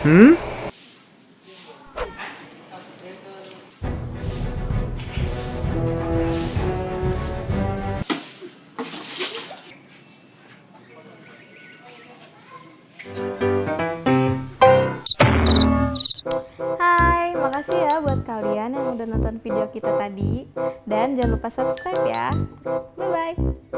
Hai, makasih ya buat kalian yang udah nonton video kita tadi. Dan jangan lupa subscribe ya. Bye-bye.